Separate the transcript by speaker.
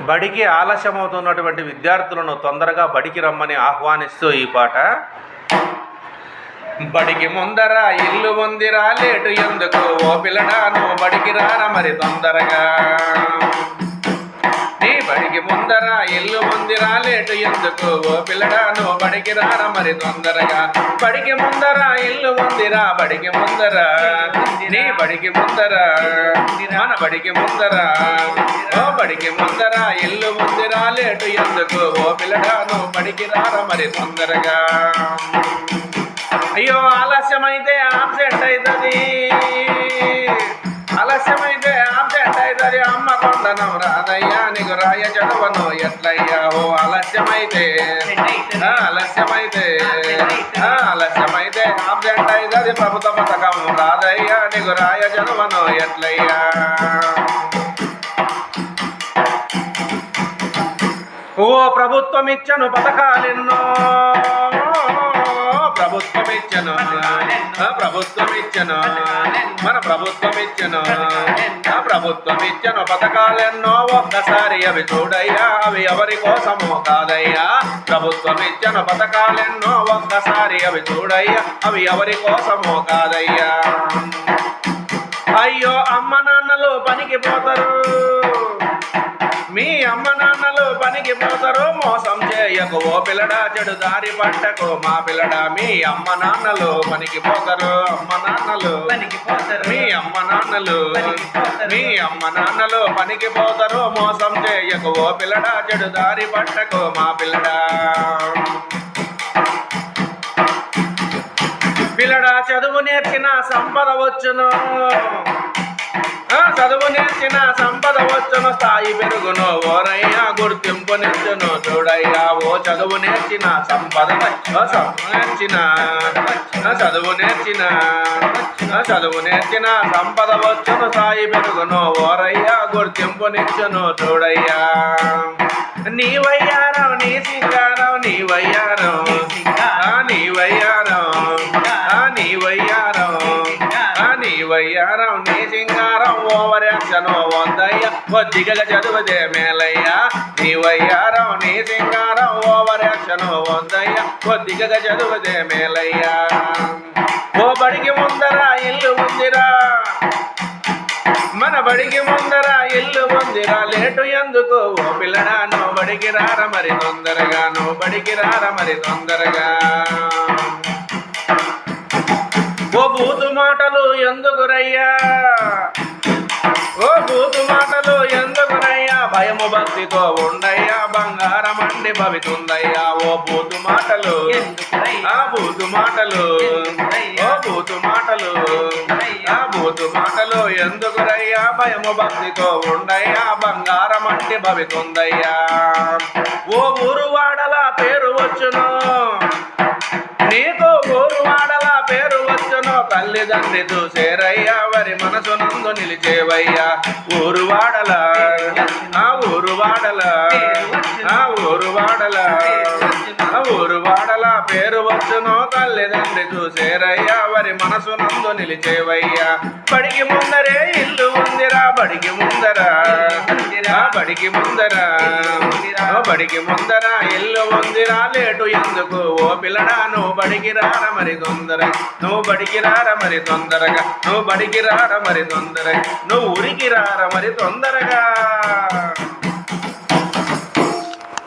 Speaker 1: బడికి ఆలస్యమవుతున్నటువంటి విద్యార్థులను తొందరగా బడికి రమ్మని ఆహ్వానిస్తూ ఈ పాట. బడికి ముందర ఇల్లు ఉందిరా లేటు ఎందుకు, ఓ పిల్లడాను బడికి రారా మరి తొందరగా. నీ బడికి ముందర ఇల్లు ఉందిరా లేటు ఎందుకు, ఓ పిల్లడాను బడికి రారా మరి తొందరగా. బడికి ముందర ఇల్లు ఉందిరా, బడికి ముందర నీ బడికి ముందర మన బడికి ముందర, ఓ బడికి ముందర ఇల్లు ఉందిరా లేటు ఎందుకు, ఓ పిల్లడాను బడికి రారా మరి తొందరగా. అయ్యో ఆలస్యమైతే ఆబ్సెంట్ అవుతుంది, ఆలస్యమైతే ఆబ్సెంట్ అవుతుంది, అమ్మ కొండనం రాదయ్యా నీకు రాయ చదవను ఎట్లయ్యా. ఓ ఆలస్యమైతే ఆలస్యమైతే ఆలస్యమైతే ఆబ్సెంట్ అవుతుంది, ప్రభుత్వ పథకం రాదయ్యా నీకు రాయ చదవను ఎట్లయ్యా. ఓ ప్రభుత్వం ఇచ్చను పథకాలెన్నో, ప్రభుత్వం ఇచ్చను ప్రభుత్వం ఇచ్చను మన ప్రభుత్వం ఇచ్చను ప్రభుత్వం ఇచ్చను పథకాలెన్నో, ఒక్కసారి అవి చూడయ్యా అవి ఎవరి కోసమో కాదయ్యా. ప్రభుత్వం ఇచ్చను పథకాలెన్నో, ఒక్కసారి అవి చూడయ్యా అవి ఎవరి కోసమో కాదయ్యా. అయ్యో అమ్మ నాన్నలు పనికి పోతారు, మీ అమ్మ నాన్నలు పనికి పోతారు, మోసం చేయకు ఓ పిల్లడా చెడు దారి పట్టకు మా పిల్లడా. మీ అమ్మ నాన్నలు పనికి పోతారు, అమ్మ నాన్నలు మీ అమ్మ నాన్నలు మీ అమ్మ నాన్నలు పనికి పోతారు, మోసం చేయకు ఓ పిల్లడా చెడు దారి పట్టకు మా పిల్లడా. పిల్లడా చదువు నేర్చిన సంపద వచ్చును, చదువు నేర్చిన సంపద వచ్చును, స్థాయి పెరుగును ఓరయ్యా గుర్తింపు నిచ్చును చూడయ్యా. ఓ చదువు నేర్చిన సంపద నేర్చిన చదువు నేర్చిన చదువు నేర్చిన సంపద వచ్చును, స్థాయి పెరుగును ఓరయ్యా గుర్తింపు నిచ్చును చూడయ్యా. నీ వయ్యారం నీ సింగారం నీ వయ్యారం నీ వయ్యారం నీ వయ్యారం నీ వయ్యారం నీ సింగారం ఓవర్ యాక్షన్ వందయ్య కొద్దిగా చదువుదే మేలయ్యా. నీ వయ్యారం నీ సింగారం ఓవర్ యాక్షన్ వందయ్య కొద్దిగా చదువుదే మేలయ్యా. ఓ బడికి ముందర ఇల్లు ఉందిరా, మన బడికి ముందర ఇల్లు ఉందిరా లేటు ఎందుకు, ఓ పిల్లడా నువ్వు బడికి రారా మరి తొందరగా, నువ్వు బడికి రారా మరి తొందరగా. ఓ బూతు మాటలు ఎందుకురయ్యా, ఓ బూతు మాటలు ఎందుకురయ్యా, భయము భక్తితో ఉండయ్యా బంగారం అండి భవితుందయ్యా. ఓ బూతు మాటలు ఆ బూతు మాటలు ఓ బూతు మాటలు ఆ బూతు మాటలు ఎందుకురయ్యా, భయము భక్తితో ఉండయ్యా బంగారం అండి భవితుందయ్యా. ఓ ఊరు వాడల పేరు వచ్చును నీకు, ఊరు వాడల పేరు వచ్చును, తల్లిదండ్రి చూసేరయ్యా వరి మనసు నందు నిలిచేవయ్యా. ఊరు వాడల ఆ ఊరు వాడల ఆ ఊరు వాడల ఊరు వాడల పేరు వచ్చును, తల్లిదండ్రి చూసేరయ్యా వరి మనసు నందు నిలిచేవయ్యా. బడికి ముందరే ఇల్లు ఉందిరా, బడికి ముందర బడికి ముందర బడికి ముందర ఇల్లు ఉందిరా లేటు ఎందుకు, ఓ పిల్లడా నువ్వు బడికి రారా మరి తొందరగా, నువ్వు బడికి రారా మరి తొందరగా, నువ్వు బడికి రారా మరి తొందరగా, నువ్వు ఊరికి రారా మరి తొందరగా.